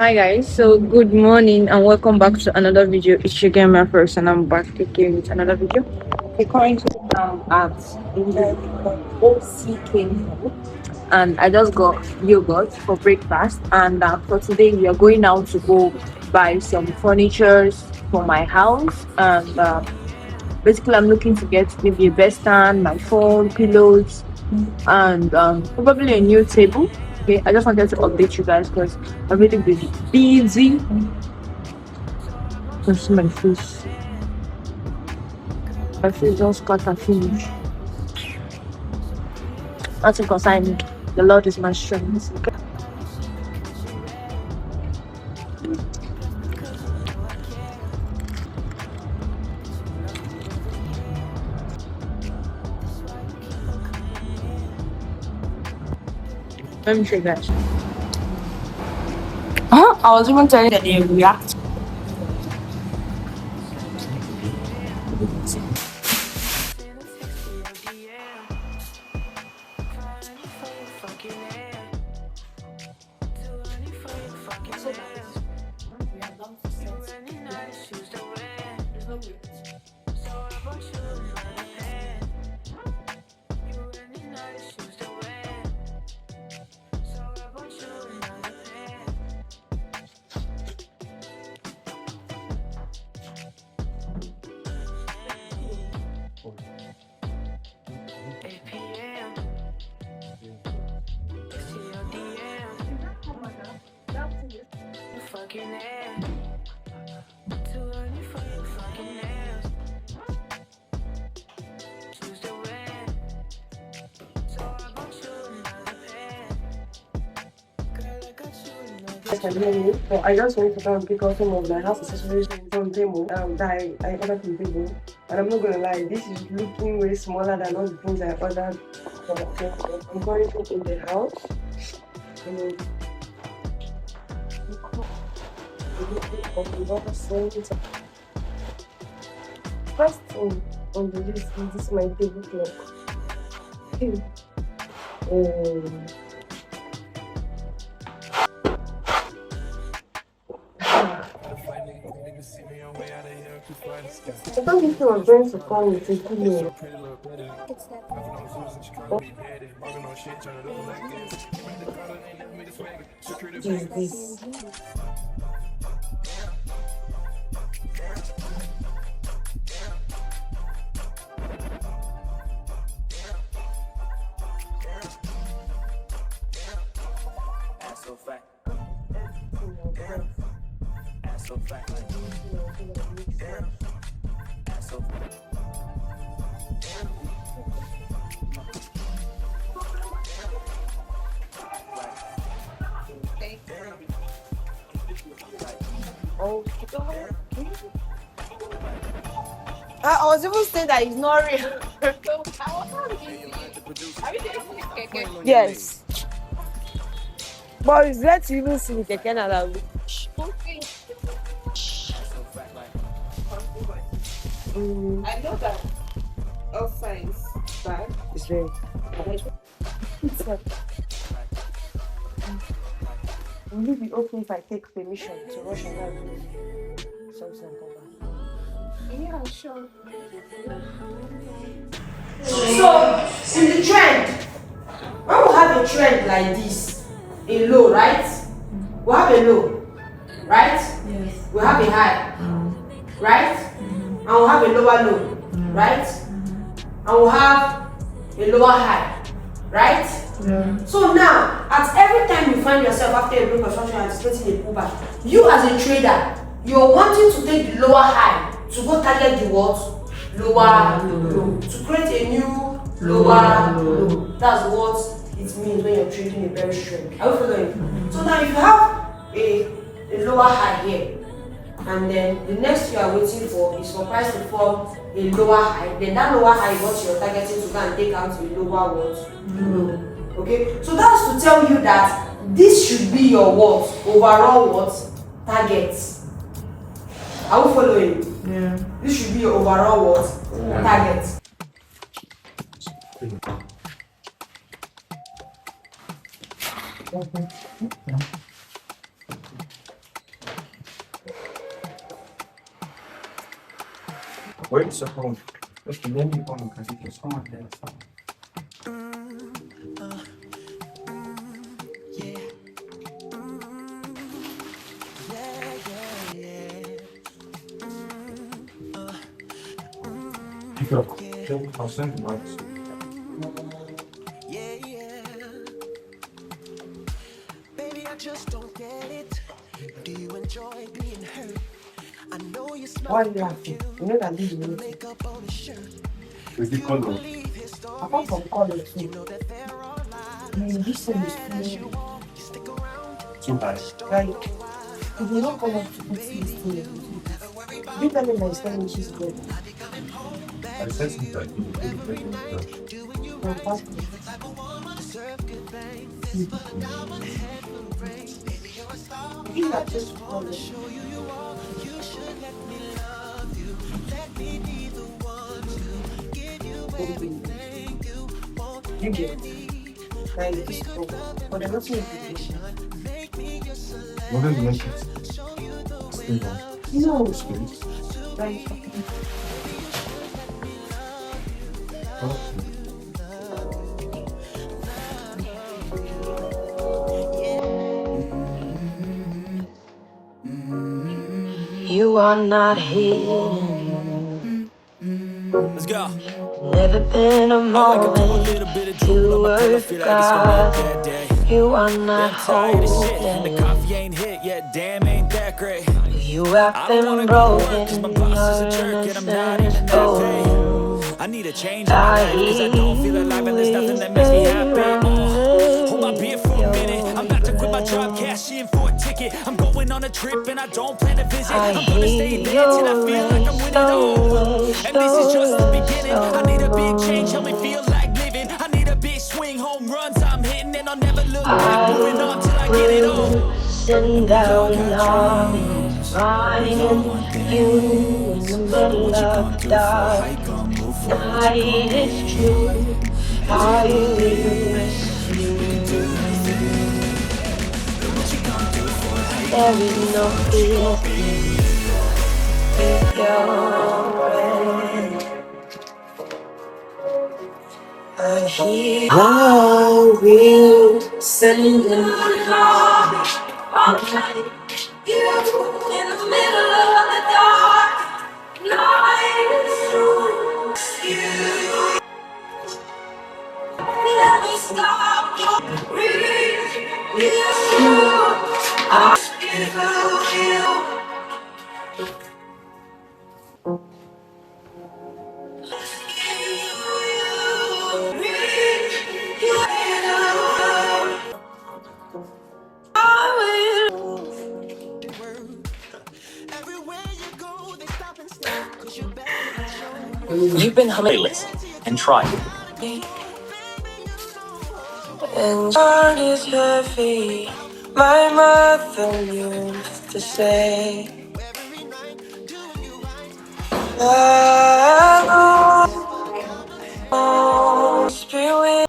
Hi guys, so good morning and welcome back to another video. It's your gamer first and I'm back again with another video. Okay, currently at OCK and I just got yogurt for breakfast and for today we are going out to go buy some furniture for my house and basically I'm looking to get maybe a bed stand, my phone, pillows and probably a new table. Okay, I just wanted to update you guys because I've really been busy. Can see my face. My face just cut and finish. Nothing concern me. The Lord is my strength. Okay? Let me show you guys. I was even telling that they react. But I just want to go and pick up some of my house accessories from Temu that I ordered from Temu. And I'm not gonna lie, this is looking way smaller than all the things I ordered from Temu. I'm currently in the house. First thing on the list is this my tablecloth. I thought this was going to come with a pillow. What is this? I was even saying that it's not real. Yes. But it's great to even see the keke now. I know that all science bad. It's very. Will it be okay if I take permission to rush and do something and come back? Yeah, sure. So, in the trend, when we have a trend like this, a low, right? We have a low, right? Yes. We have a high, right? And we have a lower low, right? And we have a lower high, right? Yeah. So now, at every time you find yourself after a low construction and anticipating a pullback, you as a trader, you're wanting to take the lower high to go target the what? Lower low. To create a new lower low. That's what it means when you're trading a very trend. Are you following? So now if you have a lower high here, and then the next you are waiting for is for price to form a lower high, then that lower high is what you're targeting to go and take out a lower what? Low. Okay? So that's to tell you that this should be your what? Overall what? Target. Are we following? Yeah. This should be your overall what? Target. Wait a second. Just let me go and continue. Someone there. Pick up. I'll send you mine. Baby, I just don't get it. Do you enjoy being hurt? I know you smell Why are you laughing? You know that this is me. makeup on his shirt. Is it color? Believe his Apart stories. from color You too, know that there are this thing is as too you walk, you stick around. Too high. like if you don't come up to put this thing, you tell me that it's telling me she's good. I said something like you put it in the brush. No, pass me. I think that just color. You get like this color, but I'm not saying it's What does it make it? Stay on. no, Space. like Oh. You are not hidden. Let's go. Never been a moment you were forgotten. You are not holding. The coffee ain't hit yet, damn, ain't that great. You have been broken, your innocence stolen. I need a change in my life, cause I don't feel alive and there's nothing that makes me happy. Hold my beer for a minute, I'm about to quit my job, cash in for a ticket. I'm going on a trip and I don't plan to visit. I'm gonna stay there till I feel like I'm winning all. And this is just the beginning. I need a big change, help me feel like living. I need a big swing, home runs I'm hitting, and I'll never look back. Moving on till I get it all. Sitting down arms, finding you in the middle of the dark night. It's true, I will miss you. There is no feeling with your friend. I hear I will send them love. Find you in the middle of the dark night. It's true, you never stop. Breathe, you. Everywhere you go, they stop and stare, cause you're better than show. You've been playlist and try. And heart is heavy. My mother used to say, I must be with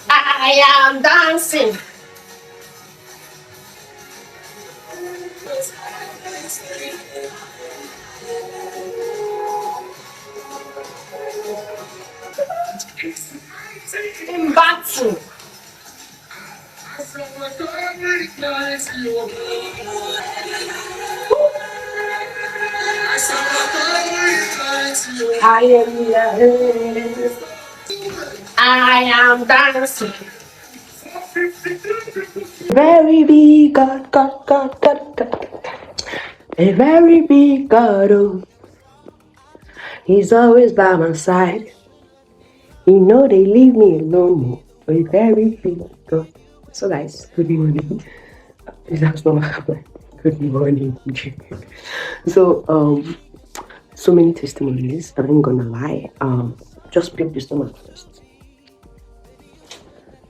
I am dancing. In battle. I am loving. I am dancing. Very big God. A very big God, oh. He's always by my side. You know they leave me alone. Oh. A very big God. So guys, good morning. That's not what happened. Good morning. So so many testimonies. I ain't gonna lie. Just pick this one first.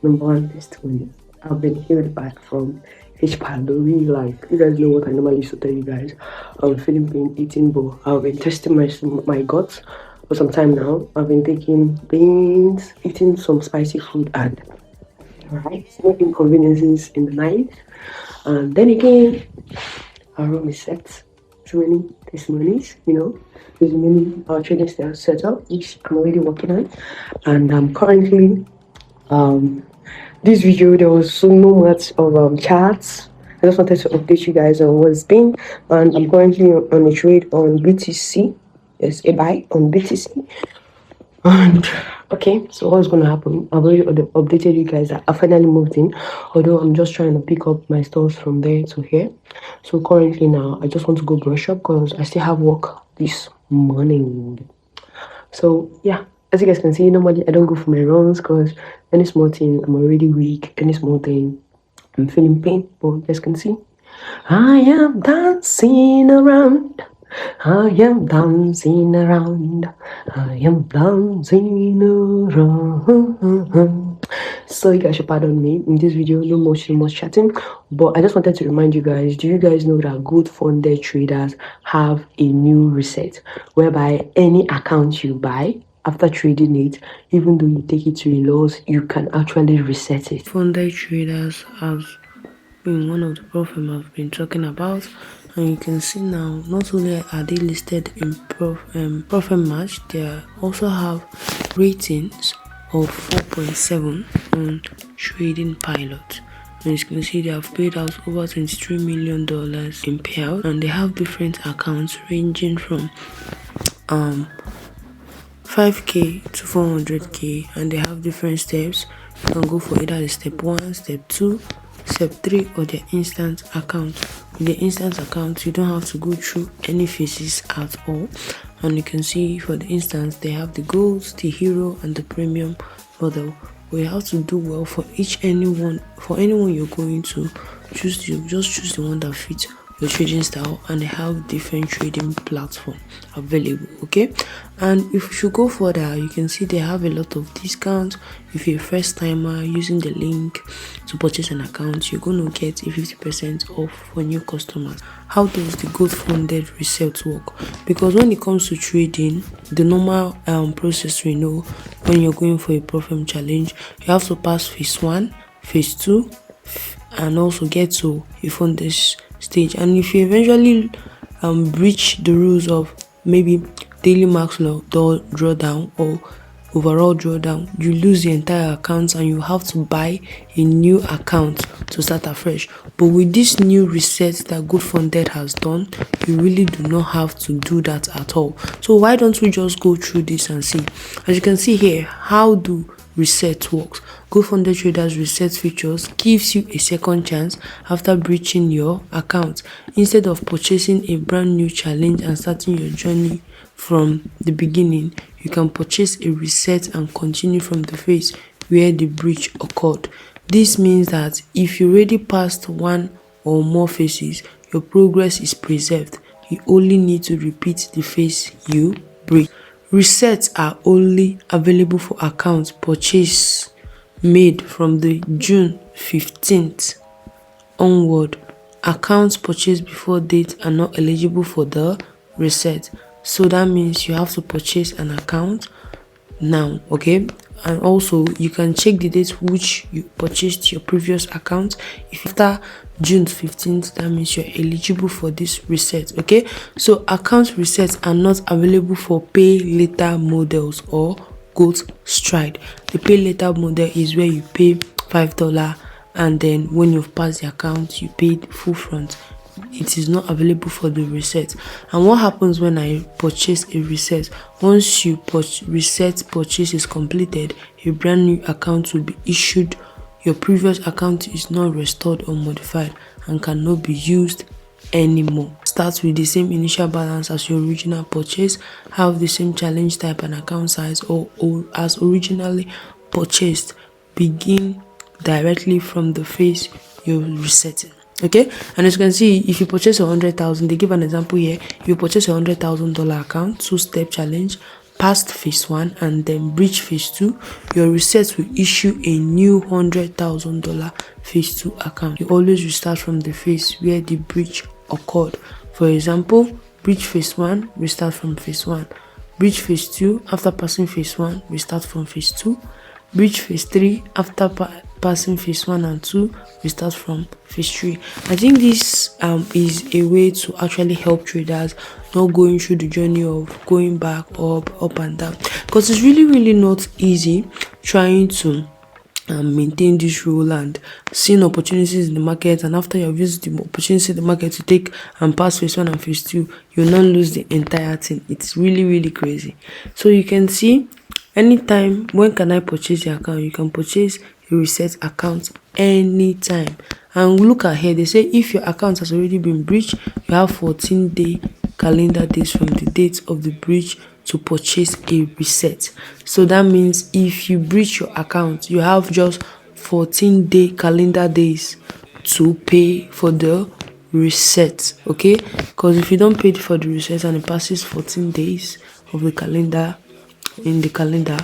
Number one testimony. I've been healed back from H. pylori. Like, you guys know what I normally used to tell you guys. I'm feeling pain eating, but I've been testing my guts for some time now. I've been taking beans, eating some spicy food, and right, no inconveniences in the night. And then again, our room is set. So many testimonies, there's many trading styles set up, which I'm already working on. And I'm currently this video there was so no much of charts. I just wanted to update you guys on what's been, and I'm currently on a trade on BTC. Yes, a buy on BTC. And okay, so what's gonna happen? I've already updated you guys that I finally moved in, although I'm just trying to pick up my stores from there to here. So currently now I just want to go brush up because I still have work this morning. So yeah, as you guys can see, normally I don't go for my runs because any small thing I'm already weak, any small thing I'm feeling pain. But you guys can see I am dancing around, I am dancing around, I am dancing around. So you guys should pardon me in this video, no much chatting, but I just wanted to remind you guys, do you guys know that good funded traders have a new reset whereby any account you buy after trading it, even though you take it to a loss, you can actually reset it. Funded traders have been one of the platforms I've been talking about, and you can see now not only are they listed in Profit Match, they also have ratings of 4.7 on Trading Payouts. And you can see they have paid out over $23 million in payout, and they have different accounts ranging from 5k to 400k, and they have different steps. You can go for either the step 1, step 2, step 3, or the instant account. With the instant account, you don't have to go through any phases at all. And you can see for the instance, they have the gold, the hero, and the premium model. We have to do well for anyone you're going to choose. You just choose the one that fits your trading style, and they have different trading platform available. Okay, and if you should go further, you can see they have a lot of discounts. If you're a first timer using the link to purchase an account, you're going to get a 50% off for new customers. How does the good funded reset work? Because when it comes to trading, the normal process we know, when you're going for a profit challenge, you have to pass phase 1, phase 2, and also get to a funded stage. And if you eventually breach the rules of maybe daily max drawdown or overall drawdown, you lose the entire account and you have to buy a new account to start afresh. But with this new reset that Good Funded has done, you really do not have to do that at all. So why don't we just go through this and see? As you can see here, how do reset works. Good Funded Traders reset features gives you a second chance after breaching your account. Instead of purchasing a brand new challenge and starting your journey from the beginning, you can purchase a reset and continue from the phase where the breach occurred. This means that if you already passed one or more phases, your progress is preserved. You only need to repeat the phase you breached. Resets are only available for accounts purchase made from the June 15th onward. Accounts purchased before date are not eligible for the reset. So that means you have to purchase an account now, okay? And also you can check the date which you purchased your previous account. If after June 15th, that means you're eligible for this reset. Okay, so account resets are not available for pay later models or gold stride. The pay later model is where you pay $5 and then when you've passed the account you pay the full front. It is not available for the reset. And what happens when I purchase a reset? Once you reset purchase is completed, a brand new account will be issued. Your previous account is not restored or modified and cannot be used anymore. Start with the same initial balance as your original purchase, have the same challenge type and account size or as originally purchased. Begin directly from the phase you're resetting. Okay, and as you can see, if you purchase 100,000, they give an example here. If you purchase $100,000 account, 2-step challenge, passed phase 1 and then breach phase 2, your reset will issue a new $100,000 phase 2 account. You always restart from the phase where the breach occurred. For example, breach phase 1, restart from phase 1. Breach phase 2, after passing phase 1, restart from phase 2. Breach phase 3, after passing phase 1 and 2, we start from phase 3. I think this is a way to actually help traders not going through the journey of going back, up and down, because it's really not easy trying to maintain this rule and seeing opportunities in the market, and after you've used the opportunity in the market to take and pass phase 1 and phase 2, you'll not lose the entire thing. It's really crazy. So you can see anytime, when can I purchase the account? You can purchase a reset account anytime. And look at here, they say if your account has already been breached, you have 14-day calendar days from the date of the breach to purchase a reset. So that means if you breach your account, you have just 14-day calendar days to pay for the reset. Okay, because if you don't pay for the reset and it passes 14 days of the calendar, in the calendar,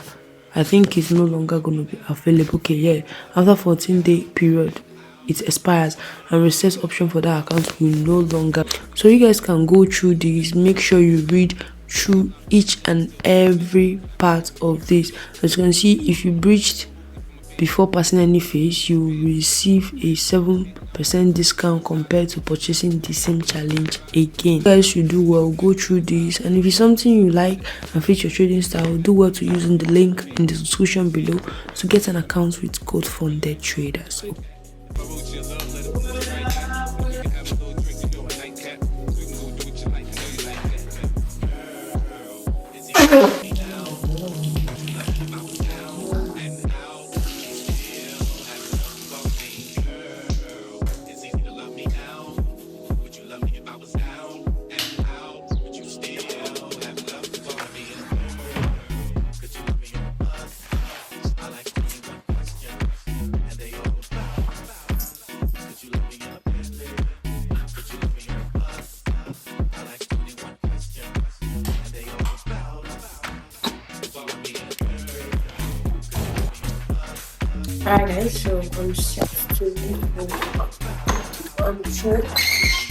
I think it's no longer going to be available. Okay, yeah, after 14-day period it expires and reset option for that account will no longer. So you guys can go through this, make sure you read through each and every part of this. As you can see, if you breached before passing any phase, you will receive a 7% discount compared to purchasing the same challenge again. You guys should do well, go through this, and if it's something you like and fit your trading style, do well to use the link in the description below to get an account with code funded traders. Alright guys, so I'm set to trade.